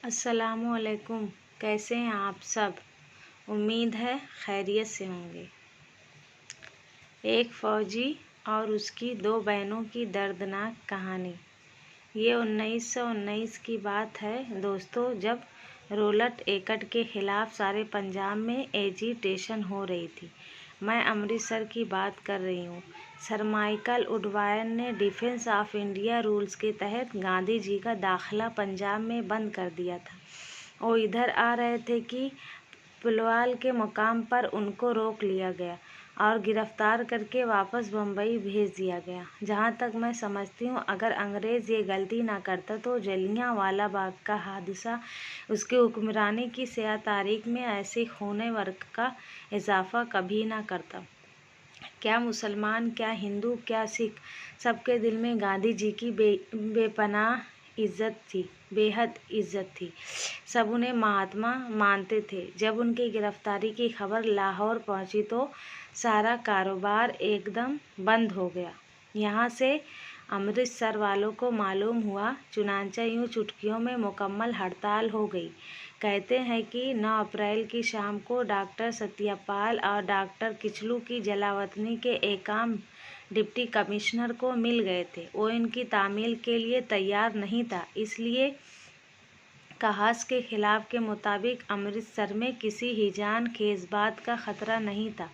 अस्सलामु अलैकुम। कैसे हैं आप सब? उम्मीद है खैरियत से होंगे। एक फ़ौजी और उसकी दो बहनों की दर्दनाक कहानी। ये 1919 की बात है दोस्तों, जब रोलट एक्ट के ख़िलाफ़ सारे पंजाब में एजिटेशन हो रही थी। मैं अमृतसर की बात कर रही हूँ। सर माइकल उडवायन ने डिफेंस ऑफ इंडिया रूल्स के तहत गांधी जी का दाखिला पंजाब में बंद कर दिया था। वो इधर आ रहे थे कि पुलवाल के मुकाम पर उनको रोक लिया गया और गिरफ्तार करके वापस बम्बई भेज दिया गया। जहाँ तक मैं समझती हूँ, अगर अंग्रेज़ ये गलती ना करता तो जलियांवाला बाग का हादसा उसके हुक्मरानी की स्याह तारीख में ऐसे खूने वर्ग का इजाफा कभी ना करता। क्या मुसलमान, क्या हिंदू, क्या सिख, सबके दिल में गांधी जी की बेपनाह इज्जत थी, बेहद इज्जत थी। सब उन्हें महात्मा मानते थे। जब उनकी गिरफ्तारी की खबर लाहौर पहुंची तो सारा कारोबार एकदम बंद हो गया। यहाँ से अमृतसर वालों को मालूम हुआ, चुनांचे यूँ चुटकियों में मुकम्मल हड़ताल हो गई। कहते हैं कि 9 अप्रैल की शाम को डॉक्टर सत्यपाल और डॉक्टर किचलू की जलावतनी के एकाम डिप्टी कमिश्नर को मिल गए थे। वो इनकी तामील के लिए तैयार नहीं था, इसलिए कहास के खिलाफ के मुताबिक अमृतसर में किसी ही जान खेज बात का ख़तरा नहीं था।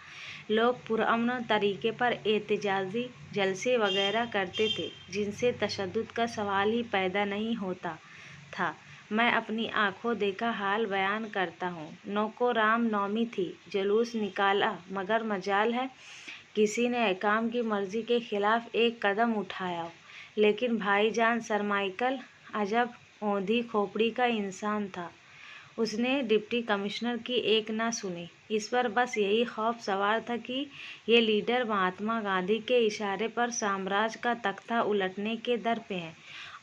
लोग पुरअमन तरीके पर एहतजाजी जलसे वगैरह करते थे, जिनसे तशद्दुद का सवाल ही पैदा नहीं होता था। मैं अपनी आंखों देखा हाल बयान करता हूँ। नौको राम नवमी थी, जुलूस निकाला, मगर मजाल है किसी ने एकाम की मर्ज़ी के ख़िलाफ़ एक कदम उठाया। लेकिन भाईजान सर माइकल अजब औंधी खोपड़ी का इंसान था। उसने डिप्टी कमिश्नर की एक ना सुनी। इस पर बस यही खौफ सवार था कि ये लीडर महात्मा गांधी के इशारे पर साम्राज्य का तख्ता उलटने के दर पे हैं,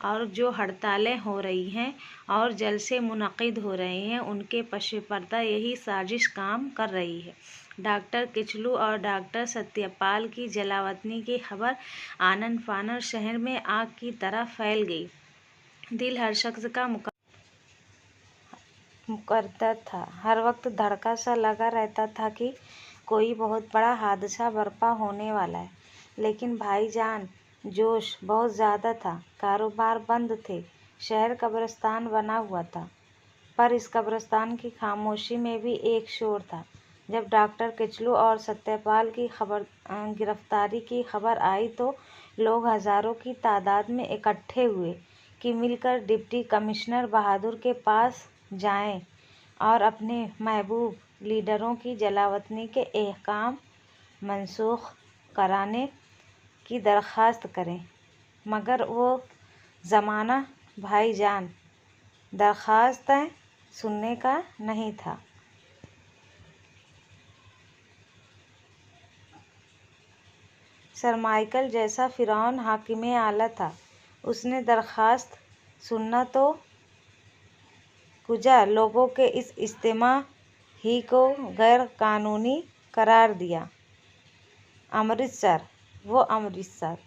और जो हड़तालें हो रही हैं और जलसे मुनक़िद हो रहे हैं, उनके पश्च पर्दा यही साजिश काम कर रही है। डॉक्टर किचलू और डॉक्टर सत्यपाल की जलावतनी की खबर आनन फानन शहर में आग की तरह फैल गई। दिल हर शख्स का मुकद्दर था। हर वक्त धड़का सा लगा रहता था कि कोई बहुत बड़ा हादसा बर्पा होने वाला है। लेकिन भाईजान, जोश बहुत ज़्यादा था। कारोबार बंद थे, शहर कब्रिस्तान बना हुआ था। पर इस कब्रिस्तान की खामोशी में भी एक शोर था। जब डॉक्टर किचलू और सत्यपाल की गिरफ्तारी की खबर आई तो लोग हज़ारों की तादाद में इकट्ठे हुए कि मिलकर डिप्टी कमिश्नर बहादुर के पास जाएं और अपने महबूब लीडरों की जलावतनी के अहकाम मनसूख कराने की दरख्वास्त करें। मगर वो ज़माना भाईजान दरख्वास्तें सुनने का नहीं था। सर माइकल जैसा फ़िरौन हाकिम आला था। उसने दरख्वास्त सुनना तो कुजा लोगों के इस इज्तिमा ही को गैर कानूनी करार दिया। अमृतसर, वो अमृतसर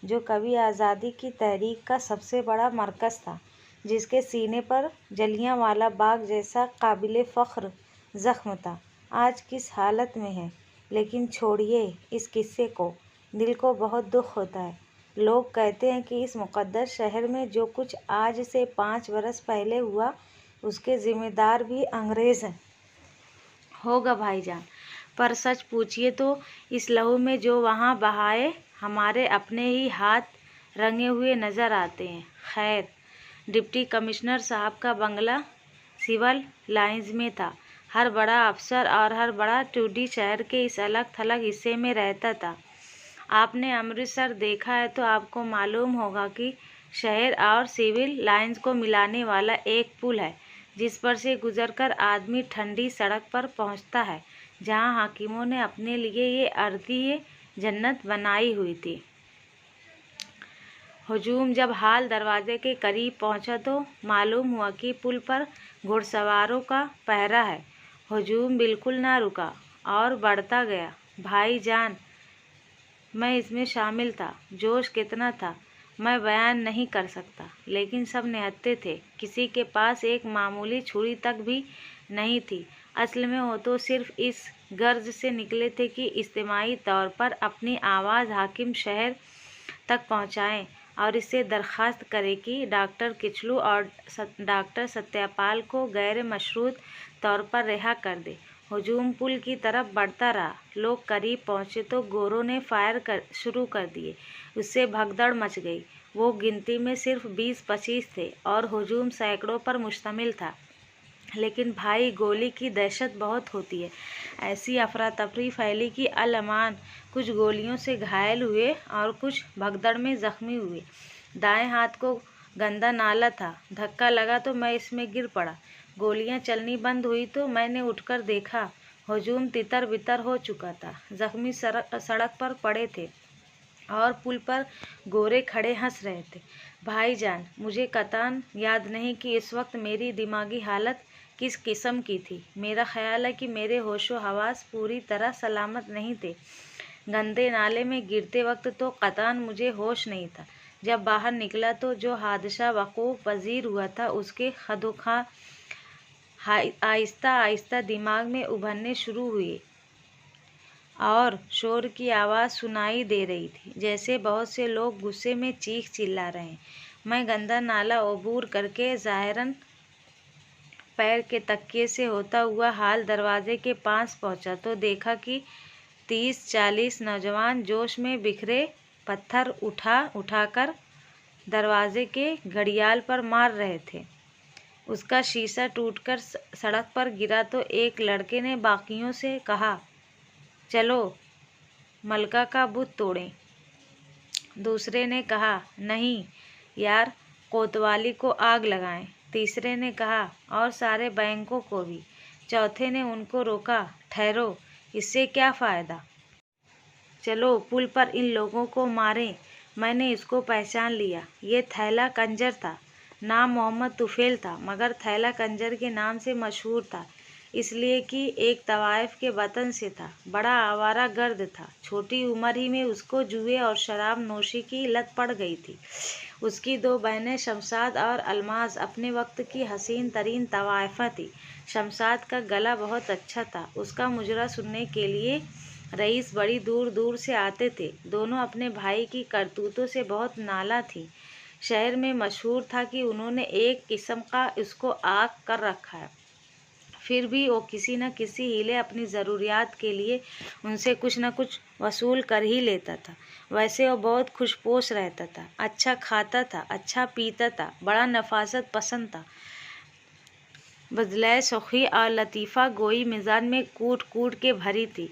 जो कभी आज़ादी की तहरीक का सबसे बड़ा मरकज़ था, जिसके सीने पर जलियांवाला बाग जैसा काबिल फ़ख्र ज़ख्म था, आज किस हालत में है। लेकिन छोड़िए इस किस्से को, दिल को बहुत दुख होता है। लोग कहते हैं कि इस मुक़द्दस शहर में जो कुछ आज से 5 बरस पहले हुआ, उसके ज़िम्मेदार भी अंग्रेज़ हैं। होगा भाईजान, पर सच पूछिए तो इस लहू में जो वहाँ बहाए, हमारे अपने ही हाथ रंगे हुए नज़र आते हैं। खैर, डिप्टी कमिश्नर साहब का बंगला सिविल लाइंस में था। हर बड़ा अफसर और हर बड़ा टूडी शहर के इस अलग थलग हिस्से में रहता था। आपने अमृतसर देखा है तो आपको मालूम होगा कि शहर और सिविल लाइंस को मिलाने वाला एक पुल है, जिस पर से गुजरकर आदमी ठंडी सड़क पर पहुंचता है, जहां हाकिमों ने अपने लिए ये अर्दी जन्नत बनाई हुई थी। हुजूम जब हाल दरवाजे के करीब पहुंचा तो मालूम हुआ कि पुल पर घुड़सवारों का पहरा है। हुजूम बिल्कुल ना रुका और बढ़ता गया। भाईजान, मैं इसमें शामिल था। जोश कितना था! मैं बयान नहीं कर सकता, लेकिन सब निहत्थे थे। किसी के पास एक मामूली छुरी तक भी नहीं थी। असल में वो तो सिर्फ इस गर्ज से निकले थे कि इज्तिमाई तौर पर अपनी आवाज़ हाकिम शहर तक पहुंचाएं और इससे दरख्वास्त करें कि डॉक्टर किचलू और डॉक्टर सत्यापाल को गैर मशरूत तौर पर रिहा कर दे। हुजूम पुल की तरफ बढ़ता रहा। लोग करीब पहुंचे तो गोरों ने फायर शुरू कर दिए। उससे भगदड़ मच गई। वो गिनती में सिर्फ 20-25 थे और हुजूम सैकड़ों पर मुश्तमिल था। लेकिन भाई, गोली की दहशत बहुत होती है। ऐसी अफरा तफरी फैली कि अल-अमान कुछ गोलियों से घायल हुए और कुछ भगदड़ में जख्मी हुए। दाएं हाथ को गंदा नाला था। धक्का लगा तो मैं इसमें गिर पड़ा। गोलियां चलनी बंद हुई तो मैंने उठकर देखा। हुजूम तितर बितर हो चुका था। जख्मी सड़क पर पड़े थे और पुल पर गोरे खड़े हंस रहे थे। भाईजान, मुझे कतई याद नहीं कि इस वक्त मेरी दिमागी हालत किस किस्म की थी। मेरा ख्याल है कि मेरे होशो हवास पूरी तरह सलामत नहीं थे। गंदे नाले में गिरते वक्त तो कतई मुझे होश नहीं था। जब बाहर निकला तो जो हादसा वक़ूफ़ पज़ीर हुआ था उसके खदोखा आहिस्ता आहिस्ता दिमाग में उभरने शुरू हुए और शोर की आवाज़ सुनाई दे रही थी, जैसे बहुत से लोग गुस्से में चीख चिल्ला रहे हैं। मैं गंदा नाला अबूर करके ज़ाहिरन पैर के तकिए से होता हुआ हाल दरवाजे के पास पहुंचा तो देखा कि 30-40 नौजवान जोश में बिखरे पत्थर उठाकर दरवाजे के घड़ियाल पर मार रहे थे। उसका शीशा टूटकर सड़क पर गिरा तो एक लड़के ने बाकियों से कहा, चलो मलका का बुत तोड़ें। दूसरे ने कहा, नहीं यार, कोतवाली को आग लगाएं। तीसरे ने कहा, और सारे बैंकों को भी। चौथे ने उनको रोका, ठहरो, इससे क्या फ़ायदा? चलो पुल पर इन लोगों को मारें। मैंने इसको पहचान लिया। ये थैला कंजर था। नाम मोहम्मद तुफैल था, मगर थैला कंजर के नाम से मशहूर था इसलिए कि एक तवाइफ के वतन से था। बड़ा आवारा गर्द था। छोटी उम्र ही में उसको जुए और शराब नोशी की लत पड़ गई थी। उसकी 2 बहनें शमशाद और अलमाज अपने वक्त की हसीन तरीन तवाइफा थी। शमशाद का गला बहुत अच्छा था। उसका मुजरा सुनने के लिए रईस बड़ी दूर दूर से आते थे। दोनों अपने भाई की करतूतों से बहुत नाला थी। शहर में मशहूर था कि उन्होंने एक किस्म का उसको आग कर रखा है। फिर भी वो किसी न किसी हीले अपनी ज़रूरियात के लिए उनसे कुछ न कुछ वसूल कर ही लेता था। वैसे वो बहुत खुशपोश रहता था, अच्छा खाता था, अच्छा पीता था, बड़ा नफासत पसंद था। बदले सखी और लतीफ़ा गोई मिजाज में कूट कूट के भरी थी।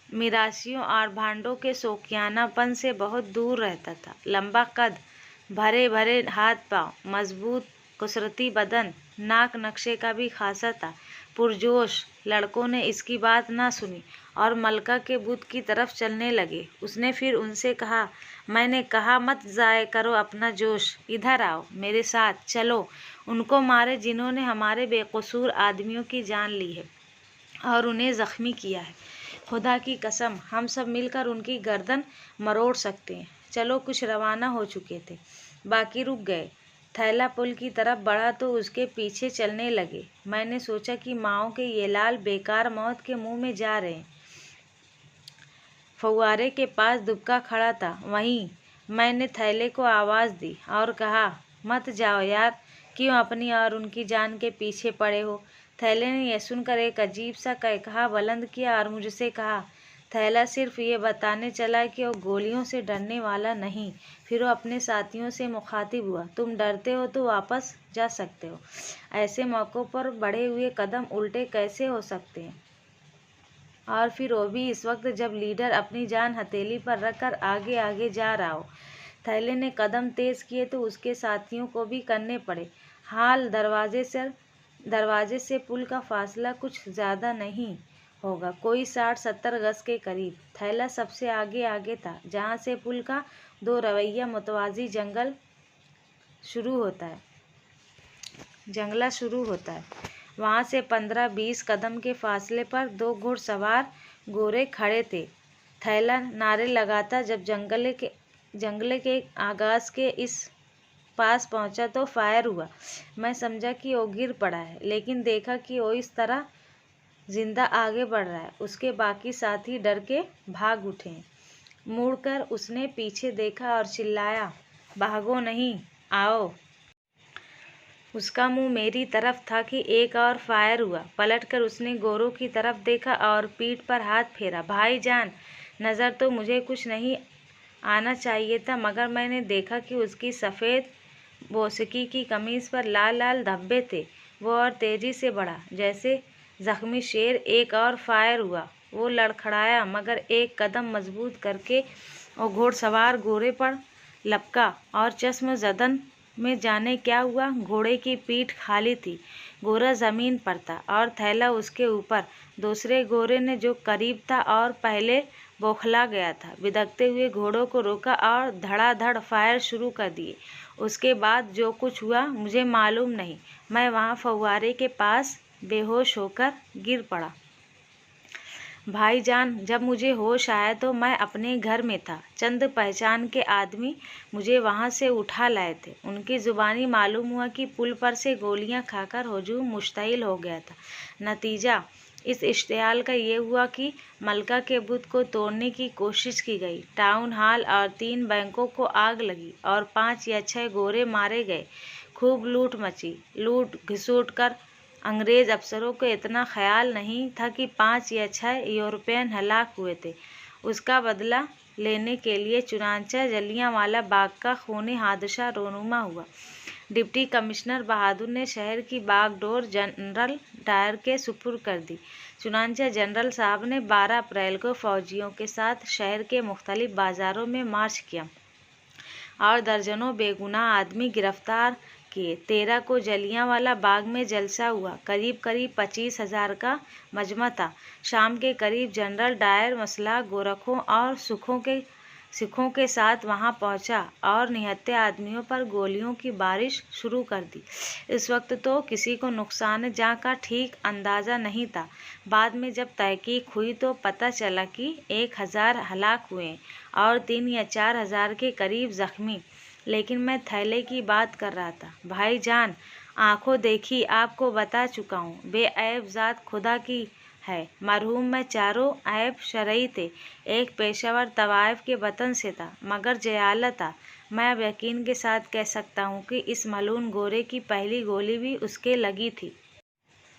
मिरासियों और भांडों के शौकियानापन से बहुत दूर रहता था। लंबा कद, भरे भरे हाथ पाँव, मजबूत कसरती बदन, नाक नक्शे का भी खासा था। पुरजोश। लड़कों ने इसकी बात ना सुनी और मलका के बुत की तरफ चलने लगे। उसने फिर उनसे कहा, मैंने कहा मत ज़ाय करो अपना जोश। इधर आओ, मेरे साथ चलो। उनको मारे जिन्होंने हमारे बेकसूर आदमियों की जान ली है और उन्हें ज़ख्मी किया है। खुदा की कसम, हम सब मिलकर उनकी गर्दन मरोड़ सकते हैं। चलो। कुछ रवाना हो चुके थे, बाकी रुक गए। थैला पुल की तरफ बढ़ा तो उसके पीछे चलने लगे। मैंने सोचा कि माओ के ये लाल बेकार मौत के मुंह में जा रहे हैं। फव्वारे के पास दुबका खड़ा था, वहीं मैंने थैले को आवाज़ दी और कहा, मत जाओ यार, क्यों अपनी और उनकी जान के पीछे पड़े हो? थैले ने यह सुनकर एक अजीब सा कहकहा बुलंद किया और मुझसे कहा, थैला सिर्फ ये बताने चला कि वो गोलियों से डरने वाला नहीं। फिर वो अपने साथियों से मुखातिब हुआ, तुम डरते हो तो वापस जा सकते हो। ऐसे मौक़ों पर बढ़े हुए कदम उल्टे कैसे हो सकते हैं? और फिर वो भी इस वक्त जब लीडर अपनी जान हथेली पर रखकर आगे आगे जा रहा हो। थैले ने कदम तेज़ किए तो उसके साथियों को भी करने पड़े। हाल दरवाजे से पुल का फासला कुछ ज़्यादा नहीं होगा, कोई 60-70 गज के करीब। थैला सबसे आगे था, जहाँ से पुल का 2 रवैया मुतवाज़ी जंगला शुरू होता है। वहाँ से 15-20 कदम के फासले पर 2 घुड़सवार गोरे खड़े थे। थैला नारे लगाता जब जंगल के आगाज के इस पास पहुंचा तो फायर हुआ। मैं समझा कि वो गिर पड़ा है, लेकिन देखा कि वो इस तरह जिंदा आगे बढ़ रहा है। उसके बाकी साथी डर के भाग उठे हैं। मुड़कर उसने पीछे देखा और चिल्लाया, भागो नहीं, आओ। उसका मुंह मेरी तरफ था कि एक और फायर हुआ। पलटकर उसने गोरों की तरफ देखा और पीठ पर हाथ फेरा। भाईजान, नज़र तो मुझे कुछ नहीं आना चाहिए था, मगर मैंने देखा कि उसकी सफ़ेद बोसकी की कमीज़ पर लाल लाल धब्बे थे। वो और तेज़ी से बढ़ा, जैसे जख्मी शेर। एक और फायर हुआ। वो लड़खड़ाया, मगर एक कदम मजबूत करके वो घोड़सवार गोरे पर लपका और चश्म जदन में जाने क्या हुआ। घोड़े की पीठ खाली थी, गोरा ज़मीन पर था और थैला उसके ऊपर। दूसरे गोरे ने, जो करीब था और पहले बौखला गया था, बिदकते हुए घोड़ों को रोका और धड़ाधड़ फायर शुरू कर दिए। उसके बाद जो कुछ हुआ मुझे मालूम नहीं। मैं वहाँ फव्वारे के पास बेहोश होकर गिर पड़ा। भाईजान, जब मुझे होश आया तो मैं अपने घर में था। चंद पहचान के आदमी मुझे वहाँ से उठा लाए थे। उनकी ज़ुबानी मालूम हुआ कि पुल पर से गोलियां खाकर हुजूम मुश्तइल हो गया था। नतीजा इस इश्तियाल का ये हुआ कि मलका के बुत को तोड़ने की कोशिश की गई। टाउन हॉल और 3 बैंकों को आग लगी और 5 या 6 गोरे मारे गए। खूब लूट मची। लूट घिसूट कर अंग्रेज़ अफसरों को इतना ख्याल नहीं था कि 5 या 6 यूरोपियन हलाक हुए थे। उसका बदला लेने के लिए चुनांचे जलियांवाला बाग का खूनी हादसा रोनुमा हुआ। डिप्टी कमिश्नर बहादुर ने शहर की बागडोर जनरल डायर के सुपुर्द कर दी। चुनांचे जनरल साहब ने 12 अप्रैल को फौजियों के साथ शहर के मुख्तलिफ बाज़ारों में मार्च किया और दर्जनों बेगुनाह आदमी गिरफ्तार किए। 13 को जलियांवाला बाग में जलसा हुआ। करीब 25,000 का मजमा था। शाम के करीब जनरल डायर मसला गोरखों और सिखों के साथ वहां पहुंचा और निहत्थे आदमियों पर गोलियों की बारिश शुरू कर दी। इस वक्त तो किसी को नुकसान जां का ठीक अंदाज़ा नहीं था। बाद में जब तहकीक हुई तो पता चला कि 1,000 हलाक हुए और 3 या 4 हज़ार के करीब जख्मी। लेकिन मैं थैले की बात कर रहा था। भाईजान, आंखों देखी आपको बता चुका हूँ, बेऐब ज़ात खुदा की है। मरहूम में चारों ऐब शरई थे। एक पेशावर तवाइफ के वतन से था, मगर जयाला था। मैं अब यकीन के साथ कह सकता हूँ कि इस मलून गोरे की पहली गोली भी उसके लगी थी।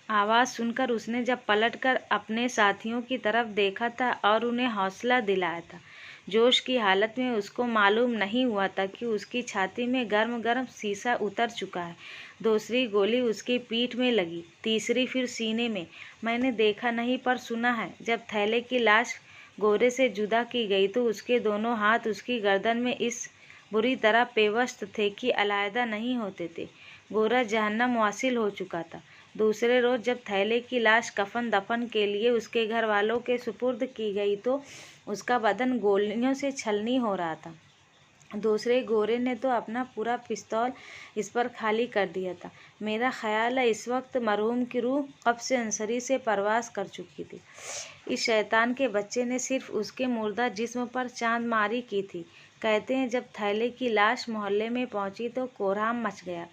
आवाज़ सुनकर उसने जब पलटकर अपने साथियों की तरफ देखा था और उन्हें हौसला दिलाया था, जोश की हालत में उसको मालूम नहीं हुआ था कि उसकी छाती में गर्म गर्म शीशा उतर चुका है। दूसरी गोली उसकी पीठ में लगी, तीसरी फिर सीने में। मैंने देखा नहीं पर सुना है। जब थैले की लाश गोरे से जुदा की गई तो उसके दोनों हाथ उसकी गर्दन में इस बुरी तरह पेवस्त थे कि अलहदा नहीं होते थे। गोरा जहन्नम वासिल हो चुका था। दूसरे रोज़ जब थैले की लाश कफन दफन के लिए उसके घर वालों के सुपुर्द की गई तो उसका बदन गोलियों से छलनी हो रहा था। दूसरे गोरे ने तो अपना पूरा पिस्तौल इस पर खाली कर दिया था। मेरा ख्याल है इस वक्त मरहूम की रूह कब्ज़ अंसरी से परवास कर चुकी थी। इस शैतान के बच्चे ने सिर्फ उसके मुर्दा जिस्म पर चांद मारी की थी। कहते हैं जब थैले की लाश मोहल्ले में पहुंची तो कोहराम मच गया।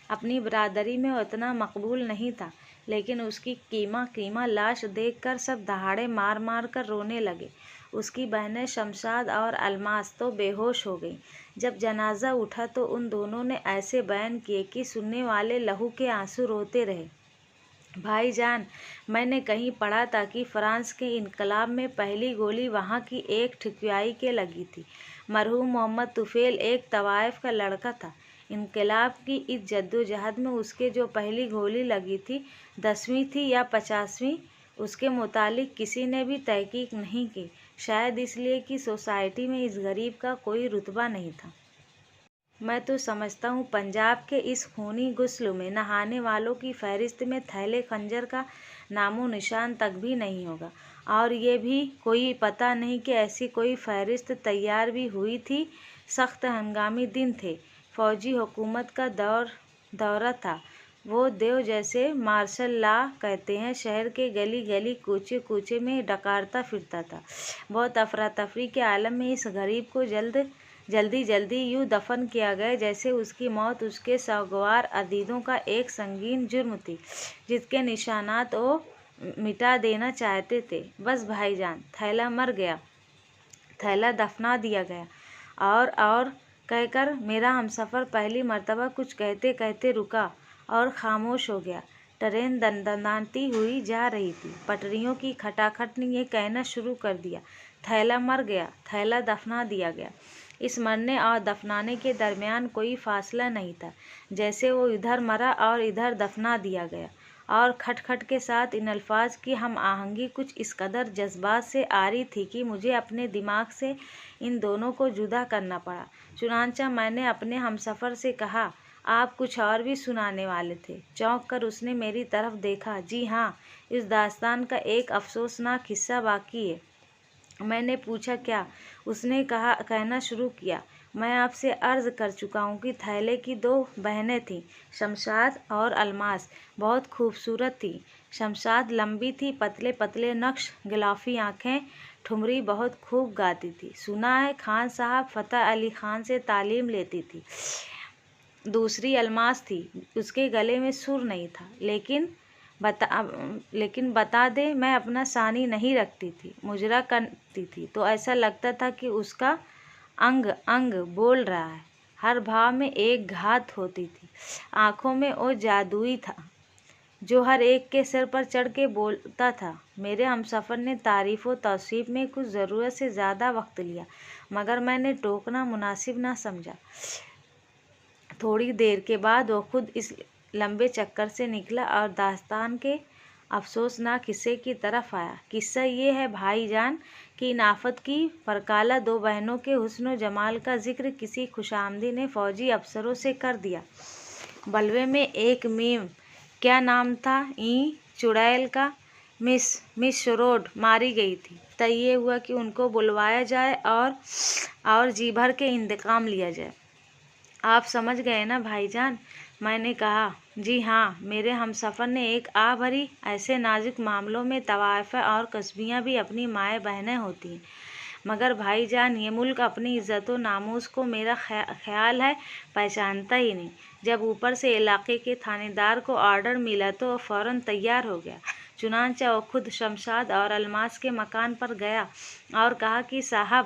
अपनी बरादरी में वो इतना मकबूल नहीं था, लेकिन उसकी कीमा लाश देखकर सब दहाड़े मार मार कर रोने लगे। उसकी बहनें शमशाद और अलमास तो बेहोश हो गईं। जब जनाजा उठा तो उन दोनों ने ऐसे बयान किए कि सुनने वाले लहू के आंसू रोते रहे। भाईजान, मैंने कहीं पढ़ा था कि फ्रांस के इनकलाब में पहली गोली वहाँ की एक ठिकियाई के लगी थी। मरहूम मोहम्मद तुफैल एक तवाइफ का लड़का था। इनकलाब की इस जद्दोजहद में उसके जो पहली गोली लगी थी 10वीं थी या 50वीं, उसके मुतालिक किसी ने भी तहकीक नहीं की। शायद इसलिए कि सोसाइटी में इस गरीब का कोई रुतबा नहीं था। मैं तो समझता हूँ पंजाब के इस खूनी गुस्ल में नहाने वालों की फहरिस्त में थैले खंजर का नामो निशान तक भी नहीं होगा। और ये भी कोई पता नहीं कि ऐसी कोई फहरिस्त तैयार भी हुई थी। सख्त हंगामी दिन थे। फौजी हुकूमत का दौरा था। वो देव जैसे मार्शल लॉ कहते हैं शहर के गली गली कूचे कूचे में डकारता फिरता था। बहुत अफरा तफरी के आलम में इस गरीब को जल्द جلدی جلدی یوں دفن کیا گیا جیسے اس کی موت اس کے سوگوار عزیزوں کا ایک سنگین جرم تھی جس کے نشانات وہ مٹا دینا چاہتے تھے۔ بس بھائی جان، تھیلا مر گیا، تھیلا دفنا دیا گیا، اور کہہ کر میرا ہمسفر پہلی مرتبہ کچھ کہتے کہتے رکا اور خاموش ہو گیا۔ ٹرین دندناتی ہوئی جا رہی تھی۔ پٹریوں کی کھٹاکھٹ نے یہ کہنا شروع کر دیا، تھیلا مر گیا، تھیلا دفنا دیا گیا۔ اس مرنے اور دفنانے کے درمیان کوئی فاصلہ نہیں تھا، جیسے وہ ادھر مرا اور ادھر دفنا دیا گیا۔ اور کھٹ کھٹ کے ساتھ ان الفاظ کی ہم آہنگی کچھ اس قدر جذبات سے آ رہی تھی کہ مجھے اپنے دماغ سے ان دونوں کو جدا کرنا پڑا۔ چنانچہ میں نے اپنے ہمسفر سے کہا، آپ کچھ اور بھی سنانے والے تھے؟ چونک کر اس نے میری طرف دیکھا۔ جی ہاں، اس داستان کا ایک افسوسناک حصہ باقی ہے۔ میں نے پوچھا، کیا؟ اس نے کہنا شروع کیا، میں آپ سے عرض کر چکا ہوں کہ تھیلے کی دو بہنیں تھیں، شمشاد اور الماس، بہت خوبصورت تھیں۔ شمشاد لمبی تھی، پتلے پتلے نقش، گلافی آنکھیں، ٹھمری، بہت خوب گاتی تھی۔ سنا ہے خان صاحب فتح علی خان سے تعلیم لیتی تھی۔ دوسری الماس تھی، اس کے گلے میں سر نہیں تھا، لیکن بتا دیں میں اپنا ثانی نہیں رکھتی تھی، مجرا کرتی تھی تو ایسا لگتا تھا کہ اس کا انگ انگ بول رہا ہے، ہر بھاو میں ایک گھات ہوتی تھی۔ آنکھوں میں وہ جادوئی تھا جو ہر ایک کے سر پر چڑھ کے بولتا تھا۔ میرے ہمسفر نے تعریف و توصیف میں کچھ ضرورت سے زیادہ وقت لیا، مگر میں نے ٹوکنا مناسب نہ سمجھا۔ تھوڑی دیر کے بعد وہ خود اس لمبے چکر سے نکلا اور داستان کے افسوسناک حصے کی طرف آیا۔ قصہ یہ ہے بھائی جان کہ ان آفت کی پرکالہ دو بہنوں کے حسن و جمال کا ذکر کسی خوشامدی فوجی افسروں سے کر دیا۔ بلوے میں ایک میم، کیا نام تھا چڑیل کا، مس شروڈ ماری گئی تھی۔ طے یہ ہوا کہ ان کو بلوایا جائے اور جی بھر کے انتقام لیا جائے۔ آپ سمجھ گئے نا بھائی جان؟ میں نے کہا، جی ہاں۔ میرے ہمسفر نے ایک آہ بھری، ایسے نازک معاملوں میں طوائف اور قصبیاں بھی اپنی مائیں بہنیں ہوتی ہیں، مگر بھائی جان یہ ملک اپنی عزت و ناموس کو میرا خیال ہے پہچانتا ہی نہیں۔ جب اوپر سے علاقے کے تھانے دار کو آرڈر ملا تو وہ فوراً تیار ہو گیا۔ چنانچہ وہ خود شمشاد اور الماس کے مکان پر گیا اور کہا کہ صاحب،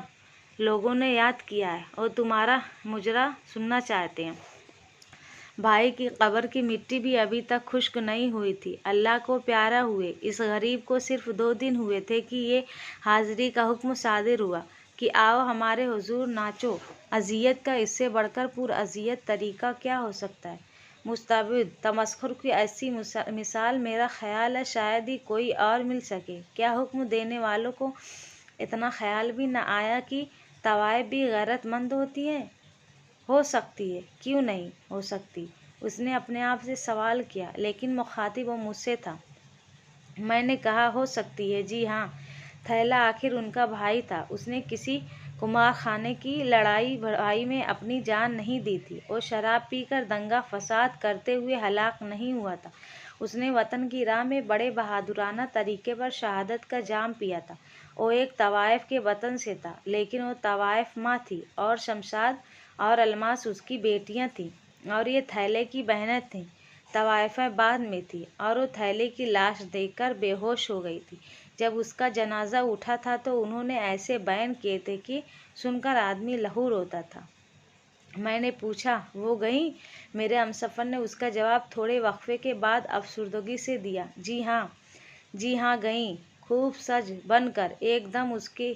لوگوں نے یاد کیا ہے، وہ تمہارا مجرا سننا چاہتے ہیں۔ بھائی کی قبر کی مٹی بھی ابھی تک خشک نہیں ہوئی تھی۔ اللہ کو پیارا ہوئے اس غریب کو صرف 2 دن ہوئے تھے کہ یہ حاضری کا حکم صادر ہوا کہ آؤ ہمارے حضور ناچو۔ اذیت کا اس سے بڑھ کر پراذیت طریقہ کیا ہو سکتا ہے؟ مستبد تمسخر کی ایسی مثال میرا خیال ہے شاید ہی کوئی اور مل سکے۔ کیا حکم دینے والوں کو اتنا خیال بھی نہ آیا کہ طوائف بھی غیرت مند ہوتی ہیں؟ ہو سکتی ہے، کیوں نہیں ہو سکتی؟ اس نے اپنے آپ سے سوال کیا، لیکن مخاطب وہ مجھ سے تھا۔ میں نے کہا، ہو سکتی ہے، جی ہاں۔ تھیلا آخر ان کا بھائی تھا، اس نے کسی قمارخانے کی لڑائی بھڑائی میں اپنی جان نہیں دی تھی، وہ شراب پی کر دنگا فساد کرتے ہوئے ہلاک نہیں ہوا تھا، اس نے وطن کی راہ میں بڑے بہادرانہ طریقے پر شہادت کا جام پیا تھا۔ وہ ایک طوائف کے وطن سے تھا، لیکن وہ طوائف ماں تھی، اور شمشاد اور الماس اس کی بیٹیاں تھیں، اور یہ تھیلے کی بہنیں تھیں۔ طوائفیں بعد میں تھی، اور وہ تھیلے کی لاش دیکھ کر بے ہوش ہو گئی تھی۔ جب اس کا جنازہ اٹھا تھا تو انہوں نے ایسے بیان کیے تھے کہ سن کر آدمی لہو روتا تھا۔ میں نے پوچھا، وہ گئیں؟ میرے ہمسفر نے اس کا جواب تھوڑے وقفے کے بعد افسردگی سے دیا، جی ہاں گئیں، خوب سج بن کر۔ ایک دم اس کی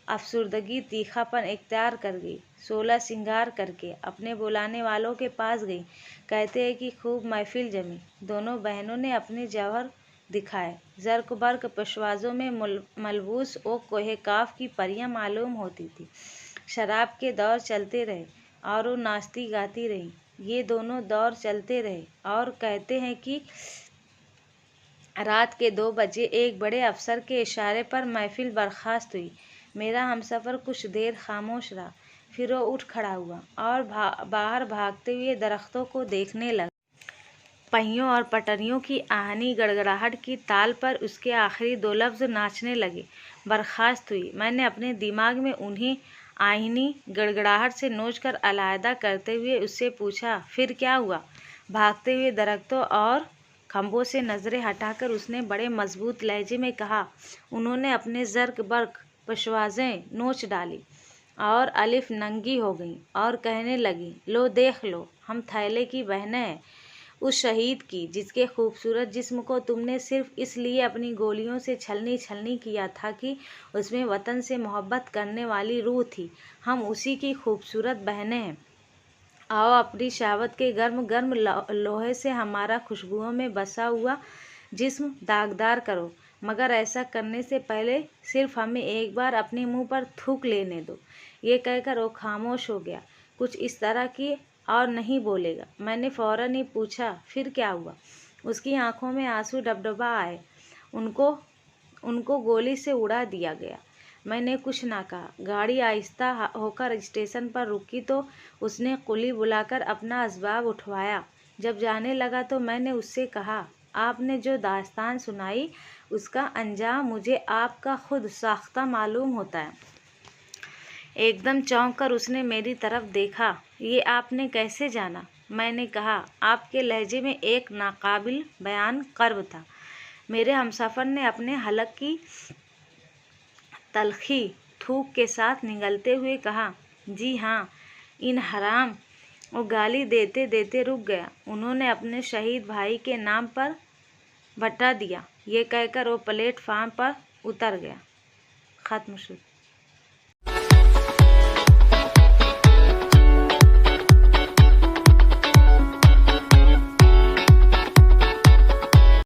افسردگی تیکھا پن اختیار کر گئی۔ 16 سنگار کر کے اپنے بلانے والوں کے پاس گئیں۔ کہتے ہیں کہ خوب محفل جمی۔ دونوں بہنوں نے اپنے جوہر دکھائے۔ زرق برق پشوازوں میں ملبوس وہ کوہ کاف کی پریاں معلوم ہوتی تھیں۔ شراب کے دور چلتے رہے اور وہ ناچتی گاتی رہیں۔ یہ دونوں دور چلتے رہے، اور کہتے ہیں کہ رات کے 2 بجے ایک بڑے افسر کے اشارے پر محفل برخاست ہوئی۔ میرا ہمسفر کچھ دیر خاموش رہا، پھر وہ اٹھ کھڑا ہوا اور باہر بھاگتے ہوئے درختوں کو دیکھنے لگا۔ پہیوں اور پٹریوں کی آہنی گڑگڑاہٹ کی تال پر اس کے آخری 2 لفظ ناچنے لگے، برخاست ہوئی۔ میں نے اپنے دماغ میں انہی आईनी गड़गड़ाहट से नोचकर अलहदा करते हुए उससे पूछा, फिर क्या हुआ? भागते हुए दरख्तों और खंभों से नज़रें हटाकर उसने बड़े मजबूत लहजे में कहा। उन्होंने अपने ज़र्क बर्क पशवाज़ें नोच डाली और अलिफ नंगी हो गई और कहने लगी, लो देख लो, हम थैले की बहनें हैं, उस शहीद की जिसके खूबसूरत जिस्म को तुमने सिर्फ इसलिए अपनी गोलियों से छलनी किया था कि उसमें वतन से मोहब्बत करने वाली रूह थी। हम उसी की खूबसूरत बहनें हैं। आओ अपनी शहावत के गर्म गर्म लोहे से हमारा खुशबुओं में बसा हुआ जिस्म दागदार करो, मगर ऐसा करने से पहले सिर्फ हमें एक बार अपने मुंह पर थूक लेने दो। ये कहकर वो खामोश हो गया, कुछ इस तरह की और नहीं बोलेगा। मैंने फौरन ही पूछा, फिर क्या हुआ? उसकी आंखों में आंसू डबडबा आए। उनको गोली से उड़ा दिया गया। मैंने कुछ ना कहा। गाड़ी आहिस्ता होकर स्टेशन पर रुकी तो उसने कुली बुलाकर अपना असबाब उठवाया। जब जाने लगा तो मैंने उससे कहा, आपने जो दास्तान सुनाई उसका अंजाम मुझे आपका खुद साख्ता मालूम होता है। एकदम चौंक कर उसने मेरी तरफ देखा। ये आपने कैसे जाना? मैंने कहा, आपके लहजे में एक नाकाबिल बयान कर्ब था। मेरे हमसफ़र ने अपने हलक की तलखी थूक के साथ निगलते हुए कहा, जी हाँ, इन हराम। वो गाली देते देते रुक गया। उन्होंने अपने शहीद भाई के नाम पर बता दिया। ये कहकर वो प्लेटफार्म पर उतर गया। ख़त्म।